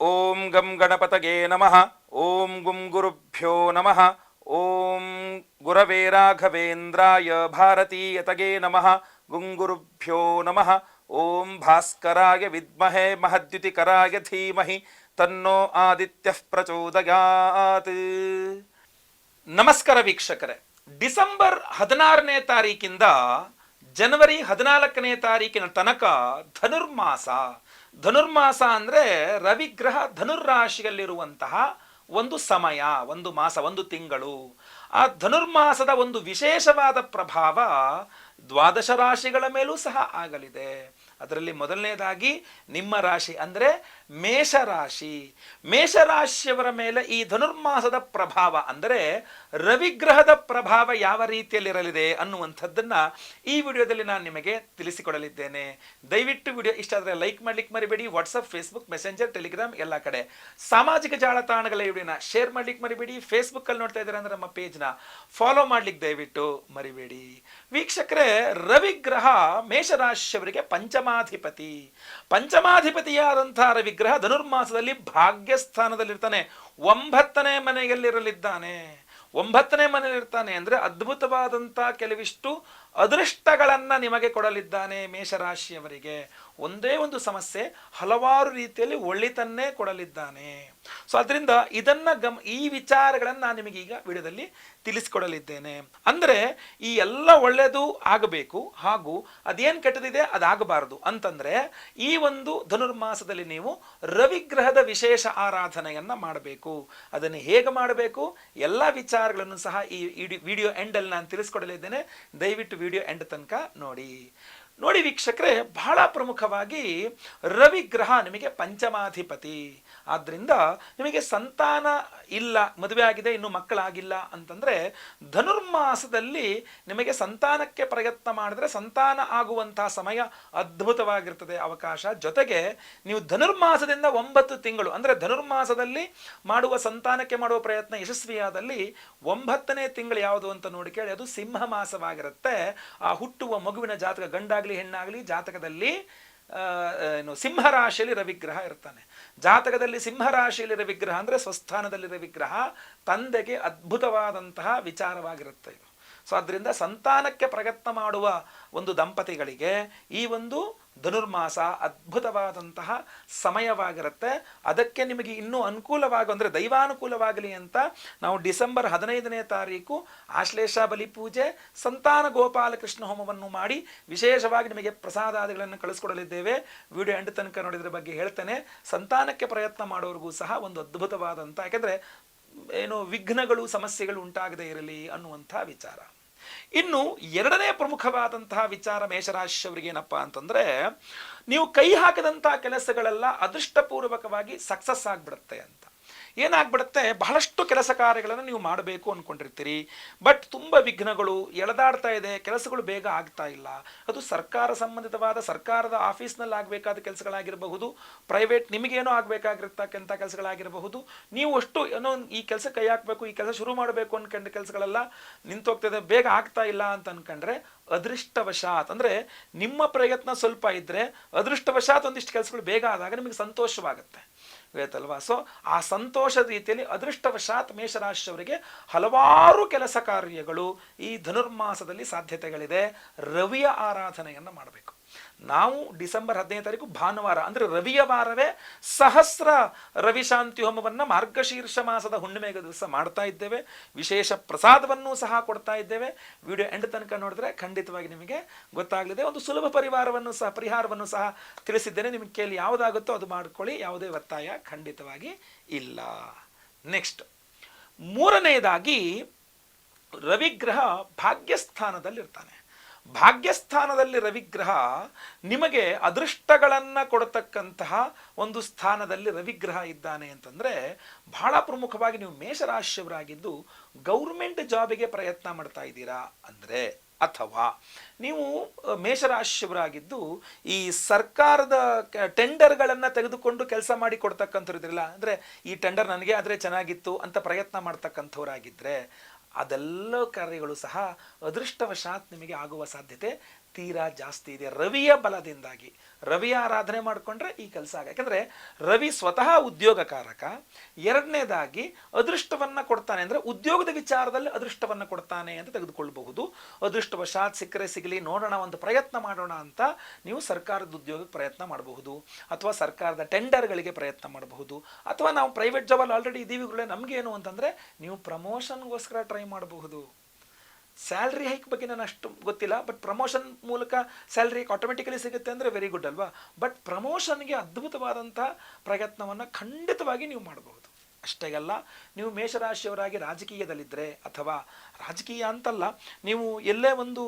ಓಂ ಗಂ ಗಣಪತಗೆ ನಮಃ. ಓಂ ಗುಂ ಗುರುಭ್ಯೋ ನಮಃ. ಓಂ ಗುರವೇ ರಾಘವೇಂದ್ರಾಯ ಭಾರತೀಯತಗೆ ನಮಃ. ಗುಂ ಗುರುಭ್ಯೋ ನಮಃ. ಓಂ ಭಾಸ್ಕರಾಯ ವಿದ್ಮಹೇ ಮಹದ್ಯುತಿಕರಾಯ ಧೀಮಹಿ ತನ್ನೋ ಆದಿತ್ಯಃ ಪ್ರಚೋದಯಾತ್. ನಮಸ್ಕಾರ ವೀಕ್ಷಕರೇ, ಡಿಸೆಂಬರ್ 16ನೇ ತಾರೀಕಿಂದ ಜನವರಿ 14ನೇ ತಾರೀಕಿನ ತನಕ ಧನುರ್ಮಾಸ. ಧನುರ್ಮಾಸ ಅಂದರೆ ರವಿಗ್ರಹ ಧನುರ್ರಾಶಿಯಲ್ಲಿರುವಂತಹ ಒಂದು ಸಮಯ, ಒಂದು ಮಾಸ, ಒಂದು ತಿಂಗಳು. ಆ ಧನುರ್ಮಾಸದ ಒಂದು ವಿಶೇಷವಾದ ಪ್ರಭಾವ ದ್ವಾದಶ ರಾಶಿಗಳ ಮೇಲೂ ಸಹ ಆಗಲಿದೆ. ಅದರಲ್ಲಿ ಮೊದಲನೇದಾಗಿ ನಿಮ್ಮ ರಾಶಿ ಅಂದರೆ ಮೇಷರಾಶಿ. ಮೇಷರಾಶಿಯವರ ಮೇಲೆ ಈ ಧನುರ್ಮಾಸದ ಪ್ರಭಾವ ಅಂದರೆ ರವಿಗ್ರಹದ ಪ್ರಭಾವ ಯಾವ ರೀತಿಯಲ್ಲಿರಲಿದೆ ಅನ್ನುವಂಥದ್ದನ್ನು ಈ ವಿಡಿಯೋದಲ್ಲಿ ನಾನು ನಿಮಗೆ ತಿಳಿಸಿಕೊಡಲಿದ್ದೇನೆ. ದಯವಿಟ್ಟು ವಿಡಿಯೋ ಇಷ್ಟ ಆದರೆ ಲೈಕ್ ಮಾಡ್ಲಿಕ್ಕೆ ಮರಿಬೇಡಿ. ವಾಟ್ಸಪ್, ಫೇಸ್ಬುಕ್, ಮೆಸೆಂಜರ್, ಟೆಲಿಗ್ರಾಮ್ ಎಲ್ಲ ಕಡೆ ಸಾಮಾಜಿಕ ಜಾಲತಾಣಗಳ ವಿಡಿಯೋನ ಶೇರ್ ಮಾಡ್ಲಿಕ್ಕೆ ಮರಿಬೇಡಿ. ಫೇಸ್ಬುಕ್ಕಲ್ಲಿ ನೋಡ್ತಾ ಇದ್ದಾರೆ ಅಂದರೆ ನಮ್ಮ ಪೇಜ್ನ ಫಾಲೋ ಮಾಡ್ಲಿಕ್ಕೆ ದಯವಿಟ್ಟು ಮರಿಬೇಡಿ. ವೀಕ್ಷಕರೇ, ರವಿಗ್ರಹ ಮೇಷರಾಶಿಯವರಿಗೆ ಪಂಚಮಾಧಿಪತಿ. ಪಂಚಮಾಧಿಪತಿಯಾದಂತಹ ರವಿಗ್ರಹ ಧನುರ್ಮಾಸದಲ್ಲಿ ಭಾಗ್ಯಸ್ಥಾನದಲ್ಲಿರ್ತಾನೆ. 9ನೇ ಮನೆಯಲ್ಲಿರಲಿದ್ದಾನೆ. 9ನೇ ಮನೆಯಲ್ಲಿರ್ತಾನೆ ಅಂದರೆ ಅದ್ಭುತವಾದಂಥ ಕೆಲವಿಷ್ಟು ಅದೃಷ್ಟಗಳನ್ನು ನಿಮಗೆ ಕೊಡಲಿದ್ದಾನೆ. ಮೇಷರಾಶಿಯವರಿಗೆ ಒಂದೇ ಒಂದು ಸಮಸ್ಯೆ, ಹಲವಾರು ರೀತಿಯಲ್ಲಿ ಒಳ್ಳೆತನ್ನೇ ಕೊಡಲಿದ್ದಾನೆ. ಸೊ ಅದರಿಂದ ಈ ವಿಚಾರಗಳನ್ನು ನಾನು ನಿಮಗೆ ಈಗ ವಿಡಿಯೋದಲ್ಲಿ ತಿಳಿಸ್ಕೊಡಲಿದ್ದೇನೆ. ಅಂದರೆ ಈ ಎಲ್ಲ ಒಳ್ಳೆಯದು ಆಗಬೇಕು, ಹಾಗೂ ಅದೇನು ಕೆಟ್ಟದಿದೆ ಅದಾಗಬಾರದು ಅಂತಂದರೆ ಈ ಒಂದು ಧನುರ್ಮಾಸದಲ್ಲಿ ನೀವು ರವಿಗ್ರಹದ ವಿಶೇಷ ಆರಾಧನೆಯನ್ನು ಮಾಡಬೇಕು. ಅದನ್ನು ಹೇಗೆ ಮಾಡಬೇಕು ಎಲ್ಲ ವಿಚಾರಗಳನ್ನು ಸಹ ಈ ವಿಡಿಯೋ ಎಂಡಲ್ಲಿ ನಾನು ತಿಳಿಸ್ಕೊಡಲಿದ್ದೇನೆ. ದಯವಿಟ್ಟು ವಿಡಿಯೋ ಎಂಡ್ ತನಕ ನೋಡಿ ವೀಕ್ಷಕರೇ, ಬಹಳ ಪ್ರಮುಖವಾಗಿ ರವಿಗ್ರಹ ನಿಮಗೆ ಪಂಚಮಾಧಿಪತಿ. ಆದ್ದರಿಂದ ನಿಮಗೆ ಸಂತಾನ ಇಲ್ಲ, ಮದುವೆ ಆಗಿದೆ ಇನ್ನು ಮಕ್ಕಳಾಗಿಲ್ಲ ಅಂತಂದರೆ ಧನುರ್ಮಾಸದಲ್ಲಿ ನಿಮಗೆ ಸಂತಾನಕ್ಕೆ ಪ್ರಯತ್ನ ಮಾಡಿದ್ರೆ ಸಂತಾನ ಆಗುವಂತಹ ಸಮಯ ಅದ್ಭುತವಾಗಿರ್ತದೆ, ಅವಕಾಶ. ಜೊತೆಗೆ ನೀವು ಧನುರ್ಮಾಸದಿಂದ 9 ತಿಂಗಳು ಅಂದರೆ ಧನುರ್ಮಾಸದಲ್ಲಿ ಮಾಡುವ ಸಂತಾನಕ್ಕೆ ಮಾಡುವ ಪ್ರಯತ್ನ ಯಶಸ್ವಿಯಾದಲ್ಲಿ 9ನೇ ತಿಂಗಳು ಯಾವುದು ಅಂತ ನೋಡಿ ಕೇಳಿ, ಅದು ಸಿಂಹ ಮಾಸವಾಗಿರುತ್ತೆ. ಆ ಹುಟ್ಟುವ ಮಗುವಿನ ಜಾತಕ, ಗಂಡಾಗಲಿ ಹೆಣ್ಣಾಗಲಿ, ಜಾತಕದಲ್ಲಿ ಸಿಂಹರಾಶಿಯಲ್ಲಿ ರವಿಗ್ರಹ ಇರ್ತಾನೆ. ಜಾತಕದಲ್ಲಿ ಸಿಂಹರಾಶಿಯಲ್ಲಿ ರವಿಗ್ರಹ ಅಂದರೆ ಸ್ವಸ್ಥಾನದಲ್ಲಿ ರವಿಗ್ರಹ ತಂದೆಗೆ ಅದ್ಭುತವಾದಂತಹ ವಿಚಾರವಾಗಿರುತ್ತೆ ಇದು. ಸೊ ಅದರಿಂದ ಸಂತಾನಕ್ಕೆ ಪ್ರಯತ್ನ ಮಾಡುವ ಒಂದು ದಂಪತಿಗಳಿಗೆ ಈ ಒಂದು ಧನುರ್ಮಾಸ ಅದ್ಭುತವಾದಂತಹ ಸಮಯವಾಗಿರುತ್ತೆ. ಅದಕ್ಕೆ ನಿಮಗೆ ಇನ್ನೂ ಅನುಕೂಲವಾಗಿ ಅಂದರೆ ದೈವಾನುಕೂಲವಾಗಲಿ ಅಂತ ನಾವು ಡಿಸೆಂಬರ್ 15ನೇ ತಾರೀಕು ಆಶ್ಲೇಷ ಬಲಿ ಪೂಜೆ, ಸಂತಾನ ಗೋಪಾಲಕೃಷ್ಣ ಹೋಮವನ್ನು ಮಾಡಿ ವಿಶೇಷವಾಗಿ ನಿಮಗೆ ಪ್ರಸಾದಾದಿಗಳನ್ನು ಕಳಿಸ್ಕೊಡಲಿದ್ದೇವೆ. ವಿಡಿಯೋ ಎಂಡ್ ತನಕ ನೋಡಿದ್ರ ಬಗ್ಗೆ ಹೇಳ್ತೇನೆ. ಸಂತಾನಕ್ಕೆ ಪ್ರಯತ್ನ ಮಾಡೋರಿಗೂ ಸಹ ಒಂದು ಅದ್ಭುತವಾದಂಥ, ಯಾಕೆಂದರೆ ವಿಘ್ನಗಳು, ಸಮಸ್ಯೆಗಳು ಉಂಟಾಗದೇ ಇರಲಿ ಅನ್ನುವಂಥ ವಿಚಾರ. ಇನ್ನು ಎರಡನೇ ಪ್ರಮುಖವಾದಂತಹ ವಿಚಾರ ಮೇಷರಾಶಿಯವರಿಗೆ ಏನಪ್ಪ ಅಂತಂದರೆ, ನೀವು ಕೈ ಹಾಕಿದಂತಹ ಕೆಲಸಗಳೆಲ್ಲ ಅದೃಷ್ಟಪೂರ್ವಕವಾಗಿ ಸಕ್ಸಸ್ ಆಗಿಬಿಡುತ್ತೆ ಅಂತ. ಏನಾಗ್ಬಿಡುತ್ತೆ, ಬಹಳಷ್ಟು ಕೆಲಸ ಕಾರ್ಯಗಳನ್ನು ನೀವು ಮಾಡಬೇಕು ಅಂದ್ಕೊಂಡಿರ್ತೀರಿ, ಬಟ್ ತುಂಬ ವಿಘ್ನಗಳು ಎಳೆದಾಡ್ತಾ ಇದೆ, ಕೆಲಸಗಳು ಬೇಗ ಆಗ್ತಾ ಇಲ್ಲ. ಅದು ಸರ್ಕಾರ ಸಂಬಂಧಿತವಾದ ಸರ್ಕಾರದ ಆಫೀಸ್ನಲ್ಲಿ ಆಗಬೇಕಾದ ಕೆಲಸಗಳಾಗಿರಬಹುದು, ಪ್ರೈವೇಟ್ ನಿಮಗೇನೋ ಆಗಬೇಕಾಗಿರ್ತಕ್ಕಂಥ ಕೆಲಸಗಳಾಗಿರಬಹುದು. ನೀವು ಅಷ್ಟು ಈ ಕೆಲಸ ಕೈ ಹಾಕಬೇಕು, ಈ ಕೆಲಸ ಶುರು ಮಾಡಬೇಕು ಅಂದ್ಕೊಂಡ ಕೆಲಸಗಳೆಲ್ಲ ನಿಂತೋಗ್ತದೆ, ಬೇಗ ಆಗ್ತಾ ಇಲ್ಲ ಅಂತ ಅಂದ್ಕೊಂಡ್ರೆ ಅದೃಷ್ಟವಶಾತ್ ಅಂದರೆ ನಿಮ್ಮ ಪ್ರಯತ್ನ ಸ್ವಲ್ಪ ಇದ್ದರೆ ಅದೃಷ್ಟವಶಾತ್ ಒಂದಿಷ್ಟು ಕೆಲಸಗಳು ಬೇಗ ಆದಾಗ ನಿಮಗೆ ಸಂತೋಷವಾಗುತ್ತೆ, ಗೊತ್ತಲ್ವಾ? ಸೊ ಆ ಸಂತೋಷದ ರೀತಿಯಲ್ಲಿ ಅದೃಷ್ಟವಶಾತ್ ಮೇಷರಾಶಿಯವರಿಗೆ ಹಲವಾರು ಕೆಲಸ ಕಾರ್ಯಗಳು ಈ ಧನುರ್ಮಾಸದಲ್ಲಿ ಸಾಧ್ಯತೆಗಳಿದೆ. ರವಿಯ ಆರಾಧನೆಯನ್ನು ಮಾಡಬೇಕು. ನಾವು ಡಿಸೆಂಬರ್ 15ನೇ ತಾರೀಕು ಭಾನುವಾರ ಅಂದರೆ ರವಿಯ ವಾರವೇ ಸಹಸ್ರ ರವಿಶಾಂತಿ ಹೋಮವನ್ನು ಮಾರ್ಗಶೀರ್ಷ ಮಾಸದ ಹುಣ್ಣಿಮೆಗೆ ದಿವಸ ಮಾಡ್ತಾ ಇದ್ದೇವೆ. ವಿಶೇಷ ಪ್ರಸಾದವನ್ನು ಸಹ ಕೊಡ್ತಾ ಇದ್ದೇವೆ. ವಿಡಿಯೋ ಎಂಡ್ ತನಕ ನೋಡಿದ್ರೆ ಖಂಡಿತವಾಗಿ ನಿಮಗೆ ಗೊತ್ತಾಗಲಿದೆ. ಒಂದು ಸುಲಭ ಪರಿಹಾರವನ್ನು ಸಹ ತಿಳಿಸಿದ್ದೇನೆ. ನಿಮಗೆ ಕೇಳಿ ಯಾವುದಾಗುತ್ತೋ ಅದು ಮಾಡ್ಕೊಳ್ಳಿ, ಯಾವುದೇ ಒತ್ತಾಯ ಖಂಡಿತವಾಗಿ ಇಲ್ಲ. ನೆಕ್ಸ್ಟ್, ಮೂರನೆಯದಾಗಿ ರವಿಗ್ರಹ ಭಾಗ್ಯಸ್ಥಾನದಲ್ಲಿರ್ತಾನೆ. ಭಾಗ್ಯಸ್ಥಾನದಲ್ಲಿ ರವಿಗ್ರಹ ನಿಮಗೆ ಅದೃಷ್ಟಗಳನ್ನು ಕೊಡತಕ್ಕಂತಹ ಒಂದು ಸ್ಥಾನದಲ್ಲಿ ರವಿಗ್ರಹ ಇದ್ದಾನೆ ಅಂತಂದರೆ, ಬಹಳ ಪ್ರಮುಖವಾಗಿ ನೀವು ಮೇಷರಾಶಿಯವರಾಗಿದ್ದು ಗೌರ್ಮೆಂಟ್ ಜಾಬಿಗೆ ಪ್ರಯತ್ನ ಮಾಡ್ತಾ ಇದ್ದೀರಾ ಅಂದರೆ, ಅಥವಾ ನೀವು ಮೇಷರಾಶಿಯವರಾಗಿದ್ದು ಈ ಸರ್ಕಾರದ ಟೆಂಡರ್ಗಳನ್ನು ತೆಗೆದುಕೊಂಡು ಕೆಲಸ ಮಾಡಿ ಕೊಡ್ತಕ್ಕಂಥವ್ರಿದ್ರಲ್ಲ, ಅಂದರೆ ಈ ಟೆಂಡರ್ ನನಗೆ ಆದರೆ ಚೆನ್ನಾಗಿತ್ತು ಅಂತ ಪ್ರಯತ್ನ ಮಾಡ್ತಕ್ಕಂಥವರಾಗಿದ್ದರೆ ಅದೆಲ್ಲ ಕಾರ್ಯಗಳು ಸಹ ಅದೃಷ್ಟವಶಾತ್ ನಿಮಗೆ ಆಗುವ ಸಾಧ್ಯತೆ ತೀರಾ ಜಾಸ್ತಿ ಇದೆ ರವಿಯ ಬಲದಿಂದಾಗಿ. ರವಿಯ ಆರಾಧನೆ ಮಾಡಿಕೊಂಡ್ರೆ ಈ ಕೆಲಸ ಯಾಕಂದ್ರೆ ರವಿ ಸ್ವತಃ ಉದ್ಯೋಗಕಾರಕ, ಎರಡನೇದಾಗಿ ಅದೃಷ್ಟವನ್ನ ಕೊಡ್ತಾನೆ ಅಂದ್ರೆ ಉದ್ಯೋಗದ ವಿಚಾರದಲ್ಲಿ ಅದೃಷ್ಟವನ್ನ ಕೊಡ್ತಾನೆ ಅಂತ ತೆಗೆದುಕೊಳ್ಳಬಹುದು. ಅದೃಷ್ಟವಶಾತ್ ಸಿಕ್ಕರೆ ಸಿಗಲಿ, ನೋಡೋಣ, ಒಂದು ಪ್ರಯತ್ನ ಮಾಡೋಣ ಅಂತ ನೀವು ಸರ್ಕಾರದ ಉದ್ಯೋಗಕ್ಕೆ ಪ್ರಯತ್ನ ಮಾಡಬಹುದು, ಅಥವಾ ಸರ್ಕಾರದ ಟೆಂಡರ್ಗಳಿಗೆ ಪ್ರಯತ್ನ ಮಾಡಬಹುದು, ಅಥವಾ ನಾವು ಪ್ರೈವೇಟ್ ಜಾಬಲ್ಲಿ ಆಲ್ರೆಡಿ ಇದೀವಿಗಳೇ ನಮಗೇನು ಅಂತಂದ್ರೆ ನೀವು ಪ್ರಮೋಷನ್ಗೋಸ್ಕರ ಟ್ರೈ ಮಾಡಬಹುದು. ಸ್ಯಾಲ್ರಿ ಹೈಕ್ ಬಗ್ಗೆ ನಾನು ಅಷ್ಟು ಗೊತ್ತಿಲ್ಲ, ಬಟ್ ಪ್ರಮೋಷನ್ ಮೂಲಕ ಸ್ಯಾಲ್ರಿ ಹೈಕ್ ಆಟೋಮೆಟಿಕಲಿ ಸಿಗುತ್ತೆ ಅಂದರೆ ವೆರಿ ಗುಡ್ ಅಲ್ವಾ. ಬಟ್ ಪ್ರಮೋಷನ್ಗೆ ಅದ್ಭುತವಾದಂಥ ಪ್ರಯತ್ನವನ್ನು ಖಂಡಿತವಾಗಿ ನೀವು ಮಾಡಬಹುದು. ಅಷ್ಟೇ ಅಲ್ಲ, ನೀವು ಮೇಷರಾಶಿಯವರಾಗಿ ರಾಜಕೀಯದಲ್ಲಿದ್ದರೆ, ಅಥವಾ ರಾಜಕೀಯ ಅಂತಲ್ಲ, ನೀವು ಎಲ್ಲೇ ಒಂದು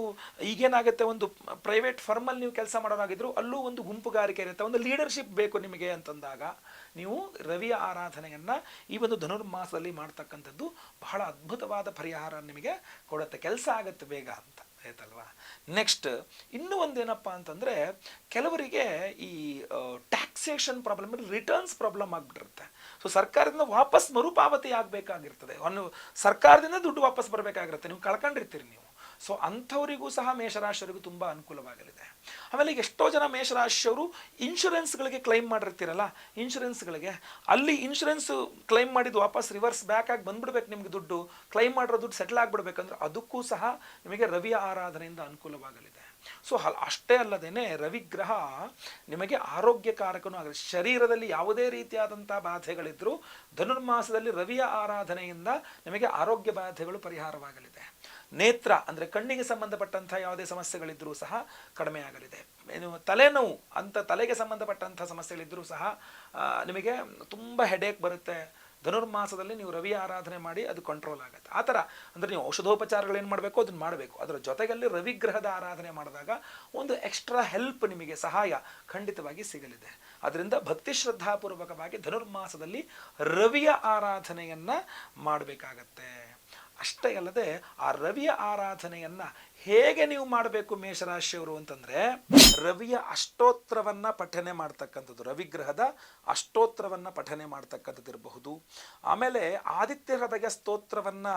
ಈಗೇನಾಗುತ್ತೆ, ಒಂದು ಪ್ರೈವೇಟ್ ಫರ್ಮಲ್ಲಿ ನೀವು ಕೆಲಸ ಮಾಡೋರಾಗಿದ್ರು ಅಲ್ಲೂ ಒಂದು ಗುಂಪುಗಾರಿಕೆ ಇರುತ್ತೆ, ಒಂದು ಲೀಡರ್ಶಿಪ್ ಬೇಕು ನಿಮಗೆ ಅಂತಂದಾಗ ನೀವು ರವಿಯ ಆರಾಧನೆಯನ್ನು ಈ ಒಂದು ಧನುರ್ಮಾಸದಲ್ಲಿ ಮಾಡ್ತಕ್ಕಂಥದ್ದು ಬಹಳ ಅದ್ಭುತವಾದ ಪರಿಹಾರ ನಿಮಗೆ ಕೊಡುತ್ತೆ, ಕೆಲಸ ಆಗುತ್ತೆ ಬೇಗ ಅಂತ ಆಯ್ತಲ್ವಾ. ನೆಕ್ಸ್ಟ್ ಇನ್ನೂ ಒಂದೇನಪ್ಪ ಅಂತಂದರೆ, ಕೆಲವರಿಗೆ ಈ ಟ್ಯಾಕ್ಸೇಷನ್ ಪ್ರಾಬ್ಲಮ್, ರಿಟರ್ನ್ಸ್ ಪ್ರಾಬ್ಲಮ್ ಆಗಿಬಿಟ್ಟಿರುತ್ತೆ. ಸೊ ಸರ್ಕಾರದಿಂದ ವಾಪಸ್ ಮರುಪಾವತಿ ಆಗಬೇಕಾಗಿರ್ತದೆ, ಒಂದು ಸರ್ಕಾರದಿಂದ ದುಡ್ಡು ವಾಪಸ್ ಬರಬೇಕಾಗಿರುತ್ತೆ, ನೀವು ಕಳ್ಕೊಂಡಿರ್ತೀರಿ ನೀವು. ಸೊ ಅಂಥವರಿಗೂ ಸಹ ಮೇಷರಾಶಿಯವರಿಗೂ ತುಂಬ ಅನುಕೂಲವಾಗಲಿದೆ. ಆಮೇಲೆ ಈಗ ಎಷ್ಟೋ ಜನ ಮೇಷರಾಶಿಯವರು ಇನ್ಶೂರೆನ್ಸ್ಗಳಿಗೆ ಕ್ಲೈಮ್ ಮಾಡಿರ್ತೀರಲ್ಲ, ಇನ್ಶೂರೆನ್ಸ್ಗಳಿಗೆ ಅಲ್ಲಿ ಇನ್ಶೂರೆನ್ಸ್ ಕ್ಲೈಮ್ ಮಾಡಿದ್ದು ವಾಪಸ್ ರಿವರ್ಸ್ ಬ್ಯಾಕ್ ಆಗಿ ಬಂದ್ಬಿಡ್ಬೇಕು, ನಿಮಗೆ ದುಡ್ಡು ಕ್ಲೈಮ್ ಮಾಡಿರೋ ದುಡ್ಡು ಸೆಟ್ಲ್ ಆಗಿಬಿಡ್ಬೇಕಂದ್ರೆ ಅದಕ್ಕೂ ಸಹ ನಿಮಗೆ ರವಿಯ ಆರಾಧನೆಯಿಂದ ಅನುಕೂಲವಾಗಲಿದೆ. ಸೊ ಅಷ್ಟೇ ಅಲ್ಲದೇನೆ ರವಿಗ್ರಹ ನಿಮಗೆ ಆರೋಗ್ಯಕಾರಕನೂ ಆಗಲಿ, ಶರೀರದಲ್ಲಿ ಯಾವುದೇ ರೀತಿಯಾದಂಥ ಬಾಧೆಗಳಿದ್ರೂ ಧನುರ್ಮಾಸದಲ್ಲಿ ರವಿಯ ಆರಾಧನೆಯಿಂದ ನಿಮಗೆ ಆರೋಗ್ಯ ಬಾಧೆಗಳು ಪರಿಹಾರವಾಗಲಿದೆ. ನೇತ್ರ ಅಂದರೆ ಕಣ್ಣಿಗೆ ಸಂಬಂಧಪಟ್ಟಂಥ ಯಾವುದೇ ಸಮಸ್ಯೆಗಳಿದ್ದರೂ ಸಹ ಕಡಿಮೆ ಆಗಲಿದೆ. ತಲೆನೋವು ಅಂತ ತಲೆಗೆ ಸಂಬಂಧಪಟ್ಟಂಥ ಸಮಸ್ಯೆಗಳಿದ್ದರೂ ಸಹ ನಿಮಗೆ ತುಂಬ ಹೆಡೇಕ್ ಬರುತ್ತೆ. ಧನುರ್ಮಾಸದಲ್ಲಿ ನೀವು ರವಿ ಆರಾಧನೆ ಮಾಡಿ ಅದು ಕಂಟ್ರೋಲ್ ಆಗುತ್ತೆ. ಆ ಥರ ಅಂದರೆ ನೀವು ಔಷಧೋಪಚಾರಗಳೇನು ಮಾಡಬೇಕು ಅದನ್ನು ಮಾಡಬೇಕು, ಅದರ ಜೊತೆಯಲ್ಲಿ ರವಿಗ್ರಹದ ಆರಾಧನೆ ಮಾಡಿದಾಗ ಒಂದು ಎಕ್ಸ್ಟ್ರಾ ಹೆಲ್ಪ್, ನಿಮಗೆ ಸಹಾಯ ಖಂಡಿತವಾಗಿ ಸಿಗಲಿದೆ. ಅದರಿಂದ ಭಕ್ತಿ ಶ್ರದ್ಧಾಪೂರ್ವಕವಾಗಿ ಧನುರ್ಮಾಸದಲ್ಲಿ ರವಿಯ ಆರಾಧನೆಯನ್ನು ಮಾಡಬೇಕಾಗತ್ತೆ. ಅಷ್ಟೇ ಅಲ್ಲದೆ ಆ ರವಿಯ ಆರಾಧನೆಯನ್ನು ಹೇಗೆ ನೀವು ಮಾಡಬೇಕು ಮೇಷರಾಶಿಯವರು ಅಂತಂದರೆ, ರವಿಯ ಅಷ್ಟೋತ್ರವನ್ನು ಪಠನೆ ಮಾಡ್ತಕ್ಕಂಥದ್ದು, ರವಿಗ್ರಹದ ಅಷ್ಟೋತ್ರವನ್ನು ಪಠನೆ ಮಾಡ್ತಕ್ಕಂಥದ್ದು ಇರಬಹುದು. ಆಮೇಲೆ ಆದಿತ್ಯ ಹೃದಯ ಸ್ತೋತ್ರವನ್ನು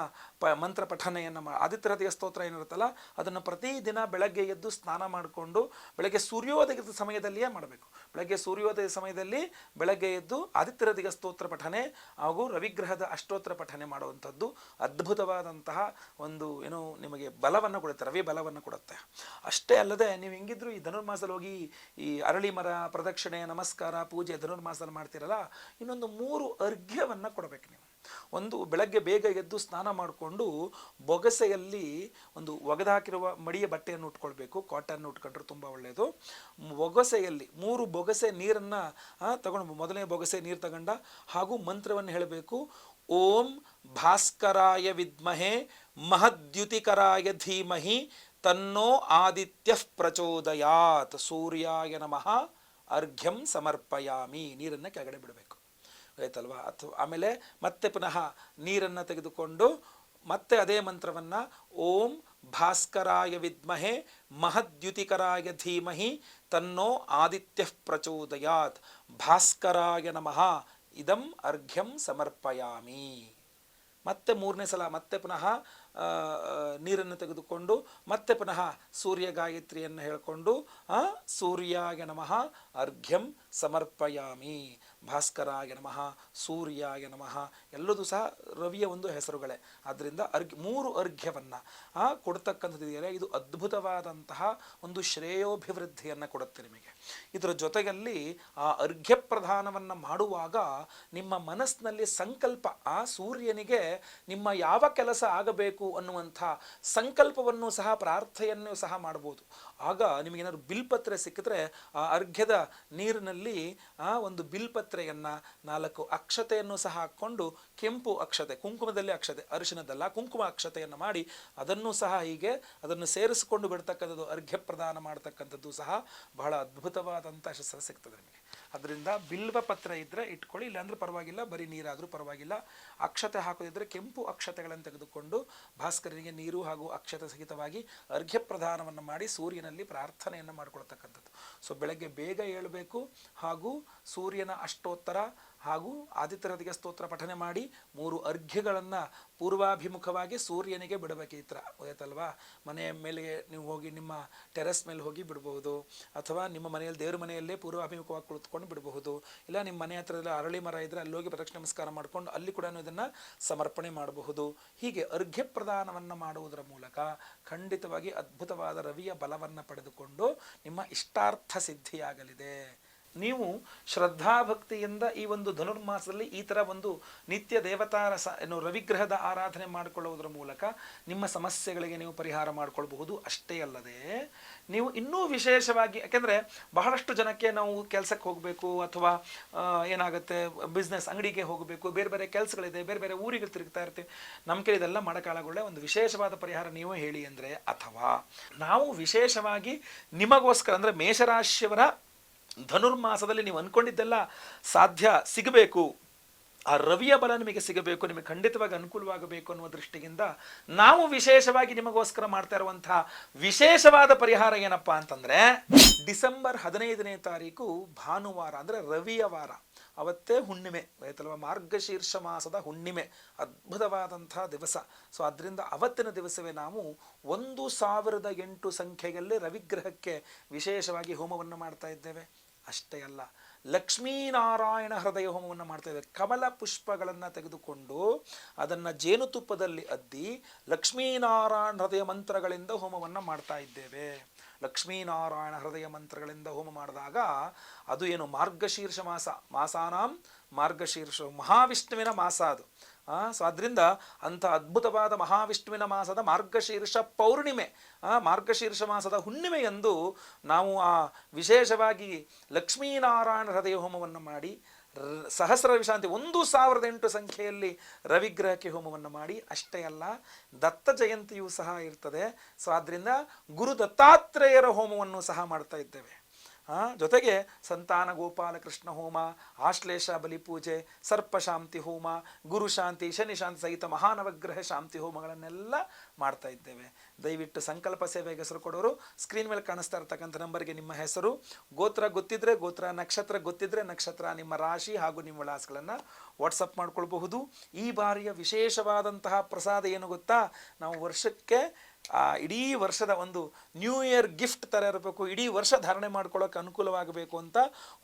ಮಂತ್ರ ಪಠನೆಯನ್ನು ಆದಿತ್ಯ ಹೃದಯ ಸ್ತೋತ್ರ ಏನಿರುತ್ತಲ್ಲ ಅದನ್ನು ಪ್ರತಿದಿನ ಬೆಳಗ್ಗೆ ಎದ್ದು ಸ್ನಾನ ಮಾಡಿಕೊಂಡು ಬೆಳಗ್ಗೆ ಸೂರ್ಯೋದಯದ ಸಮಯದಲ್ಲಿಯೇ ಮಾಡಬೇಕು. ಬೆಳಗ್ಗೆ ಸೂರ್ಯೋದಯ ಸಮಯದಲ್ಲಿ ಬೆಳಗ್ಗೆ ಎದ್ದು ಆದಿತ್ಯ ಹೃದಯ ಸ್ತೋತ್ರ ಪಠನೆ ಹಾಗೂ ರವಿಗ್ರಹದ ಅಷ್ಟೋತ್ರ ಪಠನೆ ಮಾಡುವಂಥದ್ದು ಅದ್ಭುತವಾದಂತಹ ಒಂದು ಏನು ನಿಮಗೆ ಬಲವನ್ನು ಕೊಡುತ್ತೆ, ರವಿ ಬಲವನ್ನು ಕೊಡುತ್ತೆ. ಅಷ್ಟೇ ಅಲ್ಲದೆ ನೀವು ಹೆಂಗಿದ್ರು ಈ ಧನುರ್ಮಾಸದಲ್ಲಿ ಹೋಗಿ ಈ ಅರಳಿ ಮರ ಪ್ರದಕ್ಷಿಣೆ ನಮಸ್ಕಾರ ಪೂಜೆ ಧನುರ್ಮಾಸದಲ್ಲಿ ಮಾಡ್ತೀರಲ್ಲ, ಇನ್ನೊಂದು 3 ಅರ್ಘ್ಯವನ್ನು ಕೊಡಬೇಕು ನೀವು. ಒಂದು ಬೆಳಗ್ಗೆ ಬೇಗ ಎದ್ದು ಸ್ನಾನ ಮಾಡಿಕೊಂಡು ಬೊಗಸೆಯಲ್ಲಿ ಒಂದು ಒಗೆದಾಕಿರುವ ಮಡಿಯ ಬಟ್ಟೆಯನ್ನು ಉಟ್ಕೊಳ್ಬೇಕು, ಕಾಟನ್ ಉಟ್ಕೊಂಡ್ರೆ ತುಂಬ ಒಳ್ಳೆಯದು. ಬೊಗಸೆಯಲ್ಲಿ 3 ಬೊಗಸೆ ನೀರನ್ನು ತಗೊಂಡು, ಮೊದಲನೇ ಬೊಗಸೆ ನೀರು ತಗೊಂಡ ಹಾಗೂ ಮಂತ್ರವನ್ನು ಹೇಳಬೇಕು. ಓಂ ಭಾಸ್ಕರಾಯ ವಿದ್ಮಹೇ ಮಹದ್ಯುತಿಕರಾಯ ಧೀಮಹಿ ತನ್ನೋ ಆದಿತ್ಯ ಪ್ರಚೋದಯಾತ್ ಸೂರ್ಯಾಯ ನಮಃ ಅರ್ಘ್ಯಂ ಸಮರ್ಪಯಾಮಿ. ನೀರನ್ನು ಕೆಳಗಡೆ ಬಿಡಬೇಕು ಆಯ್ತಲ್ವಾ. ಅಥವಾ ಆಮೇಲೆ ಮತ್ತೆ ಪುನಃ ನೀರನ್ನು ತೆಗೆದುಕೊಂಡು ಮತ್ತೆ ಅದೇ ಮಂತ್ರವನ್ನು ಓಂ ಭಾಸ್ಕರಾಯ ವಿದ್ಮಹೇ ಮಹದ್ಯುತಿಕರಾಯ ಧೀಮಹಿ ತನ್ನೋ ಆದಿತ್ಯ ಪ್ರಚೋದಯಾತ್ ಭಾಸ್ಕರಾಯ ನಮಃ ಇದಂ ಅರ್ಘ್ಯಂ ಸಮರ್ಪಯಾಮಿ. ಮತ್ತೆ 3ನೇ ಸಲ ಮತ್ತೆ ಪುನಃ ನೀರನ್ನು ತೆಗೆದುಕೊಂಡು ಮತ್ತೆ ಪುನಃ ಸೂರ್ಯ ಗಾಯತ್ರಿಯನ್ನು ಹೇಳಿಕೊಂಡು ಸೂರ್ಯಾಯ ನಮಃ ಅರ್ಘ್ಯಂ ಸಮರ್ಪಯಾಮಿ, ಭಾಸ್ಕರಾಯ ನಮಃ, ಸೂರ್ಯಾಯ ನಮಃ ಎಲ್ಲದೂ ಸಹ ರವಿಯ ಒಂದು ಹೆಸರುಗಳೇ. ಆದ್ದರಿಂದ 3 ಅರ್ಘ್ಯವನ್ನು ಕೊಡ್ತಕ್ಕಂಥದ್ದು ಇದೆಯಲ್ಲ, ಇದು ಅದ್ಭುತವಾದಂತಹ ಒಂದು ಶ್ರೇಯೋಭಿವೃದ್ಧಿಯನ್ನು ಕೊಡುತ್ತೆ ನಿಮಗೆ. ಇದರ ಜೊತೆಯಲ್ಲಿ ಆ ಅರ್ಘ್ಯ ಪ್ರದಾನವನ್ನು ಮಾಡುವಾಗ ನಿಮ್ಮ ಮನಸ್ಸಿನಲ್ಲಿ ಸಂಕಲ್ಪ, ಆ ಸೂರ್ಯನಿಗೆ ನಿಮ್ಮ ಯಾವ ಕೆಲಸ ಆಗಬೇಕು ಅನ್ನುವಂಥ ಸಂಕಲ್ಪವನ್ನು ಸಹ ಪ್ರಾರ್ಥನೆಯನ್ನು ಸಹ ಮಾಡ್ಬೋದು. ಆಗ ನಿಮಗೇನಾದ್ರು ಬಿಲ್ಪತ್ರೆ ಸಿಕ್ಕಿದ್ರೆ ಆ ಅರ್ಘ್ಯದ ನೀರಿನಲ್ಲಿ ಒಂದು ಬಿಲ್ಪತ್ರೆಯನ್ನು 4 ಅಕ್ಷತೆಯನ್ನು ಸಹ ಹಾಕ್ಕೊಂಡು, ಕೆಂಪು ಅಕ್ಷತೆ, ಕುಂಕುಮದಲ್ಲಿ ಅಕ್ಷತೆ, ಅರಿಶಿನದಲ್ಲ ಕುಂಕುಮ ಅಕ್ಷತೆಯನ್ನು ಮಾಡಿ ಅದನ್ನು ಸಹ ಹೀಗೆ ಅದನ್ನು ಸೇರಿಸಿಕೊಂಡು ಬಿಡ್ತಕ್ಕಂಥದ್ದು, ಅರ್ಘ್ಯ ಪ್ರದಾನ ಮಾಡ್ತಕ್ಕಂಥದ್ದು ಸಹ ಬಹಳ ಅದ್ಭುತವಾದಂಥ ಶಸ್ತ್ರ ಸಿಗ್ತದೆ ನಿಮಗೆ. ಅದರಿಂದ ಬಿಲ್ವ ಪತ್ರ ಇದ್ದರೆ ಇಟ್ಕೊಳ್ಳಿ, ಇಲ್ಲಾಂದ್ರೆ ಪರವಾಗಿಲ್ಲ, ಬರೀ ನೀರಾದರೂ ಪರವಾಗಿಲ್ಲ. ಅಕ್ಷತೆ ಹಾಕೋದಿದ್ರೆ ಕೆಂಪು ಅಕ್ಷತೆಗಳನ್ನು ತೆಗೆದುಕೊಂಡು ಭಾಸ್ಕರನಿಗೆ ನೀರು ಹಾಗೂ ಅಕ್ಷತೆ ಸಹಿತವಾಗಿ ಅರ್ಘ್ಯ ಪ್ರದಾನವನ್ನು ಮಾಡಿ ಸೂರ್ಯನಲ್ಲಿ ಪ್ರಾರ್ಥನೆಯನ್ನು ಮಾಡಿಕೊಳ್ತಕ್ಕಂಥದ್ದು. ಸೊ ಬೆಳಗ್ಗೆ ಬೇಗ ಏಳಬೇಕು ಹಾಗೂ ಸೂರ್ಯನ ಅಷ್ಟೋತ್ತರ ಹಾಗೂ ಆದಿತ್ಯ ಹೃದಯ ಸ್ತೋತ್ರ ಪಠನೆ ಮಾಡಿ 3 ಅರ್ಘ್ಯಗಳನ್ನು ಪೂರ್ವಾಭಿಮುಖವಾಗಿ ಸೂರ್ಯನಿಗೆ ಬಿಡಬೇಕು. ಈ ಥರ ಆಯ್ತಲ್ವಾ? ಮನೆಯ ಮೇಲೆ ನೀವು ಹೋಗಿ ನಿಮ್ಮ ಟೆರೆಸ್ ಮೇಲೆ ಹೋಗಿ ಬಿಡಬಹುದು, ಅಥವಾ ನಿಮ್ಮ ಮನೆಯಲ್ಲಿ ದೇವ್ರ ಮನೆಯಲ್ಲೇ ಪೂರ್ವಾಭಿಮುಖವಾಗಿ ಕುಳಿತುಕೊಂಡು ಬಿಡಬಹುದು. ಇಲ್ಲ ನಿಮ್ಮ ಮನೆ ಹತ್ರ ಅರಳಿ ಮರ ಇದ್ದರೆ ಅಲ್ಲಿ ಹೋಗಿ ಪ್ರದಕ್ಷಿಣೆ ನಮಸ್ಕಾರ ಮಾಡಿಕೊಂಡು ಅಲ್ಲಿ ಕೂಡ ಇದನ್ನು ಸಮರ್ಪಣೆ ಮಾಡಬಹುದು. ಹೀಗೆ ಅರ್ಘ್ಯ ಪ್ರದಾನವನ್ನು ಮಾಡುವುದರ ಮೂಲಕ ಖಂಡಿತವಾಗಿ ಅದ್ಭುತವಾದ ರವಿಯ ಬಲವನ್ನು ಪಡೆದುಕೊಂಡು ನಿಮ್ಮ ಇಷ್ಟಾರ್ಥ ಸಿದ್ಧಿಯಾಗಲಿದೆ. ನೀವು ಶ್ರದ್ಧಾಭಕ್ತಿಯಿಂದ ಈ ಒಂದು ಧನುರ್ಮಾಸದಲ್ಲಿ ಈ ಥರ ಒಂದು ನಿತ್ಯ ದೇವತಾರ ರವಿಗ್ರಹದ ಆರಾಧನೆ ಮಾಡಿಕೊಳ್ಳುವುದರ ಮೂಲಕ ನಿಮ್ಮ ಸಮಸ್ಯೆಗಳಿಗೆ ನೀವು ಪರಿಹಾರ ಮಾಡಿಕೊಳ್ಬಹುದು. ಅಷ್ಟೇ ಅಲ್ಲದೆ ನೀವು ಇನ್ನೂ ವಿಶೇಷವಾಗಿ, ಯಾಕೆಂದರೆ ಬಹಳಷ್ಟು ಜನಕ್ಕೆ ನಾವು ಕೆಲಸಕ್ಕೆ ಹೋಗಬೇಕು ಅಥವಾ ಏನಾಗುತ್ತೆ ಬಿಸ್ನೆಸ್ ಅಂಗಡಿಗೆ ಹೋಗಬೇಕು, ಬೇರೆ ಬೇರೆ ಕೆಲಸಗಳಿದೆ, ಬೇರೆ ಬೇರೆ ಊರಿಗೆ ತಿರುಗ್ತಾ ಇರ್ತೀವಿ. ನಮ್ಮ ಕೈ ಇದೆಲ್ಲ ಮಾಡೋಕ್ಕಾಗಲ್ಲ. ಒಂದು ವಿಶೇಷವಾದ ಪರಿಹಾರ ನೀವು ಹೇಳಿ ಅಂದರೆ, ಅಥವಾ ನಾವು ವಿಶೇಷವಾಗಿ ನಿಮಗೋಸ್ಕರ ಅಂದರೆ ಮೇಷರಾಶಿಯವರ ಧನುರ್ಮಾಸದಲ್ಲಿ ನೀವು ಅಂದ್ಕೊಂಡಿದ್ದೆಲ್ಲ ಸಾಧ್ಯ ಸಿಗಬೇಕು, ಆ ರವಿಯ ಬಲ ನಿಮಗೆ ಸಿಗಬೇಕು, ನಿಮಗೆ ಖಂಡಿತವಾಗಿ ಅನುಕೂಲವಾಗಬೇಕು ಅನ್ನುವ ದೃಷ್ಟಿಯಿಂದ ನಾವು ವಿಶೇಷವಾಗಿ ನಿಮಗೋಸ್ಕರ ಮಾಡ್ತಾ ಇರುವಂತಹ ವಿಶೇಷವಾದ ಪರಿಹಾರ ಏನಪ್ಪಾ ಅಂತಂದ್ರೆ, ಡಿಸೆಂಬರ್ 15ನೇ ತಾರೀಕು ಭಾನುವಾರ ಅಂದರೆ ರವಿಯ ವಾರ, ಅವತ್ತೇ ಹುಣ್ಣಿಮೆ ಆಯ್ತಲ್ವ? ಮಾರ್ಗಶೀರ್ಷ ಮಾಸದ ಹುಣ್ಣಿಮೆ, ಅದ್ಭುತವಾದಂತಹ ದಿವಸ. ಸೊ ಅದರಿಂದ ಅವತ್ತಿನ ದಿವಸವೇ ನಾವು 1008 ಸಂಖ್ಯೆಯಲ್ಲಿ ರವಿಗ್ರಹಕ್ಕೆ ವಿಶೇಷವಾಗಿ ಹೋಮವನ್ನು ಮಾಡ್ತಾ ಇದ್ದೇವೆ. ಅಷ್ಟೇ ಅಲ್ಲ, ಲಕ್ಷ್ಮೀನಾರಾಯಣ ಹೃದಯ ಹೋಮವನ್ನು ಮಾಡ್ತಾ ಇದ್ದೇವೆ. ಕಮಲ ಪುಷ್ಪಗಳನ್ನು ತೆಗೆದುಕೊಂಡು ಅದನ್ನು ಜೇನುತುಪ್ಪದಲ್ಲಿ ಅದ್ದಿ ಲಕ್ಷ್ಮೀನಾರಾಯಣ ಹೃದಯ ಮಂತ್ರಗಳಿಂದ ಹೋಮವನ್ನು ಮಾಡ್ತಾ ಇದ್ದೇವೆ. ಲಕ್ಷ್ಮೀನಾರಾಯಣ ಹೃದಯ ಮಂತ್ರಗಳಿಂದ ಹೋಮ ಮಾಡಿದಾಗ ಅದು ಏನು ಮಾರ್ಗಶೀರ್ಷ ಮಾಸಾನಾಂ ಮಾರ್ಗಶೀರ್ಷ ಮಹಾವಿಷ್ಣುವಿನ ಮಾಸ ಅದು. ಸೊ ಅದರಿಂದ ಅಂಥ ಅದ್ಭುತವಾದ ಮಹಾವಿಷ್ಣುವಿನ ಮಾಸದ ಮಾರ್ಗಶೀರ್ಷ ಪೌರ್ಣಿಮೆ, ಮಾರ್ಗಶೀರ್ಷ ಮಾಸದ ಹುಣ್ಣಿಮೆಯಂದು ನಾವು ಆ ವಿಶೇಷವಾಗಿ ಲಕ್ಷ್ಮೀನಾರಾಯಣ ಹೃದಯ ಹೋಮವನ್ನು ಮಾಡಿ ಸಹಸ್ರ ವಿಶಾಂತಿ 1008 ಸಂಖ್ಯೆಯಲ್ಲಿ ರವಿಗ್ರಹಕ್ಕೆ ಹೋಮವನ್ನು ಮಾಡಿ. ಅಷ್ಟೇ ಅಲ್ಲ, ದತ್ತ ಜಯಂತಿಯೂ ಸಹ ಇರ್ತದೆ. ಸೊ ಆದ್ದರಿಂದ ಗುರು ದತ್ತಾತ್ರೇಯರ ಹೋಮವನ್ನು ಸಹ ಮಾಡ್ತಾ ಇದ್ದೇವೆ. ಜೊತೆಗೆ ಸಂತಾನ ಗೋಪಾಲಕೃಷ್ಣ ಹೋಮ, ಆಶ್ಲೇಷ ಬಲಿಪೂಜೆ, ಸರ್ಪಶಾಂತಿ ಹೋಮ, ಗುರುಶಾಂತಿ, ಶನಿಶಾಂತಿ ಸಹಿತ ಮಹಾನವಗ್ರಹ ಶಾಂತಿ ಹೋಮಗಳನ್ನೆಲ್ಲ ಮಾಡ್ತಾ ಇದ್ದೇವೆ. ದಯವಿಟ್ಟು ಸಂಕಲ್ಪ ಸೇವೆಗೆ ಹೆಸರು ಕೊಡೋರು ಸ್ಕ್ರೀನ್ ಮೇಲೆ ಕಾಣಿಸ್ತಾ ಇರ್ತಕ್ಕಂಥ ನಂಬರ್ಗೆ ನಿಮ್ಮ ಹೆಸರು, ಗೋತ್ರ ಗೊತ್ತಿದ್ರೆ ಗೋತ್ರ, ನಕ್ಷತ್ರ ಗೊತ್ತಿದ್ರೆ ನಕ್ಷತ್ರ, ನಿಮ್ಮ ರಾಶಿ ಹಾಗೂ ನಿಮ್ಮ ವಿಳಾಸಗಳನ್ನು ವಾಟ್ಸಪ್ ಮಾಡ್ಕೊಳ್ಬಹುದು. ಈ ಬಾರಿಯ ವಿಶೇಷವಾದಂತಹ ಪ್ರಸಾದ ಏನು ಗೊತ್ತಾ? ನಾವು ವರ್ಷಕ್ಕೆ ಇಡೀ ವರ್ಷದ ಒಂದು ನ್ಯೂ ಇಯರ್ ಗಿಫ್ಟ್ ಥರ ಇರಬೇಕು, ಇಡೀ ವರ್ಷ ಧಾರಣೆ ಮಾಡ್ಕೊಳ್ಳೋಕೆ ಅನುಕೂಲವಾಗಬೇಕು ಅಂತ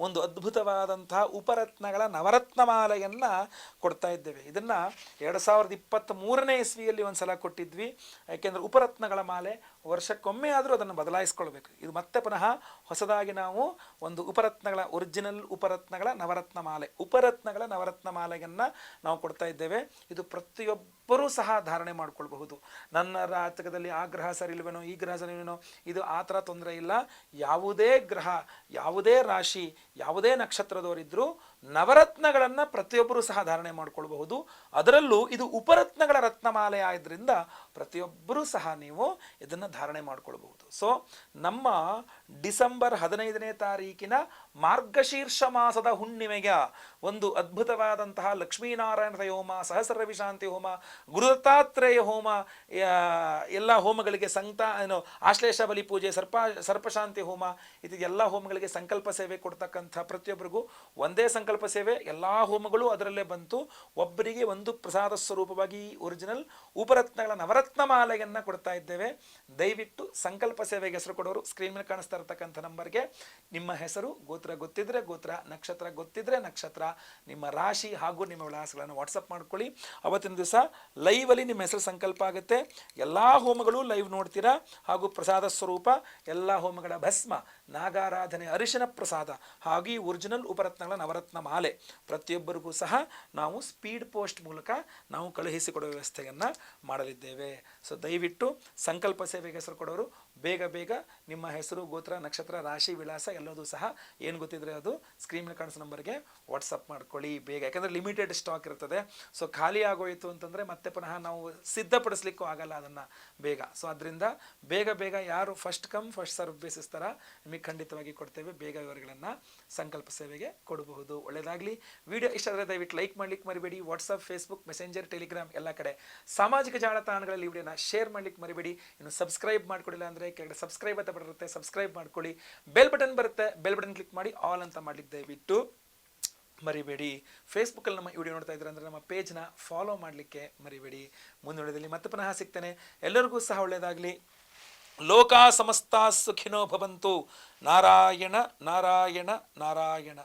ಒಂದು ಅದ್ಭುತವಾದಂತಹ ಉಪರತ್ನಗಳ ನವರತ್ನಮಾಲೆಯನ್ನು ಕೊಡ್ತಾ ಇದ್ದೇವೆ. ಇದನ್ನು 2023ನೇ ಇಸ್ವಿಯಲ್ಲಿ ಒಂದು ಸಲ ಕೊಟ್ಟಿದ್ವಿ. ಯಾಕೆಂದರೆ ಉಪರತ್ನಗಳ ಮಾಲೆ ವರ್ಷಕ್ಕೊಮ್ಮೆ ಆದರೂ ಅದನ್ನು ಬದಲಾಯಿಸ್ಕೊಳ್ಬೇಕು. ಇದು ಮತ್ತೆ ಪುನಃ ಹೊಸದಾಗಿ ನಾವು ಒಂದು ಉಪರತ್ನಗಳ ಒರಿಜಿನಲ್ ಉಪರತ್ನಗಳ ನವರತ್ನ ಮಾಲೆಯನ್ನು ನಾವು ಕೊಡ್ತಾ ಇದ್ದೇವೆ. ಇದು ಪ್ರತಿಯೊಬ್ಬರೂ ಸಹ ಧಾರಣೆ ಮಾಡ್ಕೊಳ್ಬಹುದು. ನನ್ನ ಜಾತಕದಲ್ಲಿ ಆ ಗ್ರಹ ಸರಿ ಇಲ್ವೇನೋ, ಈ ಗ್ರಹ ಸರಿ ಇಲ್ವೇನೋ, ಇದು ಆ ಥರ ತೊಂದರೆ ಇಲ್ಲ. ಯಾವುದೇ ಗ್ರಹ, ಯಾವುದೇ ರಾಶಿ, ಯಾವುದೇ ನಕ್ಷತ್ರದವರಿದ್ದರೂ ನವರತ್ನಗಳನ್ನು ಪ್ರತಿಯೊಬ್ಬರೂ ಸಹ ಧಾರಣೆ ಮಾಡ್ಕೊಳ್ಬಹುದು. ಅದರಲ್ಲೂ ಇದು ಉಪರತ್ನಗಳ ರತ್ನಮಾಲೆ ಆದ್ದರಿಂದ ಪ್ರತಿಯೊಬ್ಬರೂ ಸಹ ನೀವು ಇದನ್ನು ಧಾರಣೆ ಮಾಡ್ಕೊಳ್ಬಹುದು. ಸೊ ನಮ್ಮ ಡಿಸೆಂಬರ್ 15ನೇ ತಾರೀಕಿನ ಮಾರ್ಗಶೀರ್ಷ ಮಾಸದ ಹುಣ್ಣಿಮೆಗೆ ಒಂದು ಅದ್ಭುತವಾದಂತಹ ಲಕ್ಷ್ಮೀನಾರಾಯಣ ಹೋಮ, ಸಹಸ್ರ ರವಿಶಾಂತಿ ಹೋಮ, ಗುರುದತ್ತಾತ್ರೇಯ ಹೋಮ, ಎಲ್ಲ ಹೋಮಗಳಿಗೆ ಆಶ್ಲೇಷ ಬಲಿ ಪೂಜೆ, ಸರ್ಪಶಾಂತಿ ಹೋಮ, ಇದು ಎಲ್ಲ ಹೋಮಗಳಿಗೆ ಸಂಕಲ್ಪ ಸೇವೆ ಕೊಡ್ತಕ್ಕಂಥ ಪ್ರತಿಯೊಬ್ಬರಿಗೂ ಒಂದೇ ಸಂಕಲ್ಪ ಸೇವೆ, ಎಲ್ಲ ಹೋಮಗಳು ಅದರಲ್ಲೇ ಬಂತು. ಒಬ್ಬರಿಗೆ ಒಂದು ಪ್ರಸಾದ ಸ್ವರೂಪವಾಗಿ ಒರಿಜಿನಲ್ ಉಪರತ್ನಗಳ ನವರತ್ನ ಮಾಲೆಯನ್ನು ಕೊಡ್ತಾ ಇದ್ದೇವೆ. ದಯವಿಟ್ಟು ಸಂಕಲ್ಪ ಸೇವೆಗೆ ಹೆಸರು ಕೊಡೋರು ಸ್ಕ್ರೀನ್ ಮೇಲೆ ಕಾಣಿಸ್ತಾ ಇರತಕ್ಕಂಥ ನಂಬರ್ಗೆ ನಿಮ್ಮ ಹೆಸರು, ಗೋತ್ರ ಗೊತ್ತಿದ್ರೆ ಗೋತ್ರ, ನಕ್ಷತ್ರ ಗೊತ್ತಿದ್ರೆ ನಕ್ಷತ್ರ, ನಿಮ್ಮ ರಾಶಿ ಹಾಗೂ ನಿಮ್ಮ ವಿಳಾಸಗಳನ್ನು ವಾಟ್ಸಪ್ ಮಾಡ್ಕೊಳ್ಳಿ. ಅವತ್ತಿನ ದಿವಸ ಲೈವಲ್ಲಿ ನಿಮ್ಮ ಹೆಸರು ಸಂಕಲ್ಪ ಆಗುತ್ತೆ. ಎಲ್ಲ ಹೋಮಗಳು ಲೈವ್ ನೋಡ್ತೀರಾ. ಹಾಗೂ ಪ್ರಸಾದ ಸ್ವರೂಪ ಎಲ್ಲ ಹೋಮಗಳ ಭಸ್ಮ, ನಾಗಾರಾಧನೆ, ಅರಿಶಿನ ಪ್ರಸಾದ ಹಾಗೂ ಈ ಒರಿಜಿನಲ್ ಉಪರತ್ನಗಳ ನವರತ್ನ ಮಾಲೆ ಪ್ರತಿಯೊಬ್ಬರಿಗೂ ಸಹ ನಾವು ಸ್ಪೀಡ್ ಪೋಸ್ಟ್ ಮೂಲಕ ನಾವು ಕಳುಹಿಸಿಕೊಡುವ ವ್ಯವಸ್ಥೆಯನ್ನು ಮಾಡಲಿದ್ದೇವೆ. ಸೊ ದಯವಿಟ್ಟು ಸಂಕಲ್ಪ ಸೇವೆಗೆ ಹೆಸರು ಕೊಡೋರು ಬೇಗ ಬೇಗ ನಿಮ್ಮ ಹೆಸರು, ಗೋತ್ರ, ನಕ್ಷತ್ರ, ರಾಶಿ, ವಿಳಾಸ ಎಲ್ಲದೂ ಸಹ ಏನು ಗೊತ್ತಿದ್ರೆ ಅದು ಸ್ಕ್ರೀನ್ ಮೇಲೆ ಕಾಣಿಸೋ ನಂಬರ್ಗೆ ವಾಟ್ಸಪ್ ಮಾಡ್ಕೊಳ್ಳಿ ಬೇಗ. ಯಾಕಂದರೆ ಲಿಮಿಟೆಡ್ ಸ್ಟಾಕ್ ಇರ್ತದೆ. ಸೊ ಖಾಲಿ ಆಗೋಯಿತು ಅಂತಂದರೆ ಮತ್ತೆ ಪುನಃ ನಾವು ಸಿದ್ಧಪಡಿಸ್ಲಿಕ್ಕೂ ಆಗಲ್ಲ ಅದನ್ನು ಬೇಗ. ಸೊ ಅದರಿಂದ ಬೇಗ ಬೇಗ ಯಾರು first come first serve basis ಥರ ನಿಮಗೆ ಖಂಡಿತವಾಗಿ ಕೊಡ್ತೇವೆ. ಬೇಗ ವಿವರಗಳನ್ನು ಸಂಕಲ್ಪ ಸೇವೆಗೆ ಕೊಡಬಹುದು. ಒಳ್ಳೆಯದಾಗಲಿ. ವಿಡಿಯೋ ಇಷ್ಟ ಆದರೆ ದಯವಿಟ್ಟು ಲೈಕ್ ಮಾಡ್ಲಿಕ್ಕೆ ಮರಿಬೇಡಿ. ವಾಟ್ಸಪ್, ಫೇಸ್ಬುಕ್, ಮೆಸೆಂಜರ್, ಟೆಲಿಗ್ರಾಮ್ ಎಲ್ಲ ಕಡೆ ಸಾಮಾಜಿಕ ಜಾಲತಾಣಗಳಲ್ಲಿ ವಿಡಿಯೋನ ಶೇರ್ ಮಾಡ್ಲಿಕ್ಕೆ ಮರಿಬೇಡಿ. ಇನ್ನು ಸಬ್ಸ್ಕ್ರೈಬ್ ಮಾಡ್ಕೊಳ್ಳಿಲ್ಲ ಅಂದರೆ ಕೆಳಗಡೆ ಸಬ್ಸ್ಕ್ರೈಬ್ ಅಂತ ಬರುತ್ತೆ, ಸಬ್ಸ್ಕ್ರೈಬ್ ಮಾಡ್ಕೊಳ್ಳಿ. ಬೆಲ್ ಬಟನ್ ಬರುತ್ತೆ, ಬೆಲ್ ಬಟನ್ ಕ್ಲಿಕ್ ಮಾಡಿ ಆಲ್ ಅಂತ ಮಾಡ್ಲಿಕ್ಕೆ ದಯವಿಟ್ಟು ಮರಿಬೇಡಿ. ಫೇಸ್ಬುಕ್ಕಲ್ಲಿ ನಮ್ಮ ವಿಡಿಯೋ ನೋಡ್ತಾ ಇದ್ದೀರ ಅಂದರೆ ನಮ್ಮ ಪೇಜ್ನ ಫಾಲೋ ಮಾಡಲಿಕ್ಕೆ ಮರಿಬೇಡಿ. ಮುಂದುವರೆದಲ್ಲಿ ಮತ್ತೆ ಪುನಃ ಸಿಗ್ತೇನೆ. ಎಲ್ಲರಿಗೂ ಸಹ ಒಳ್ಳೆಯದಾಗಲಿ. ಲೋಕಾ ಸಮಸ್ತ ಸುಖಿನೋ ಭವಂತು. ನಾರಾಯಣ ನಾರಾಯಣ ನಾರಾಯಣ.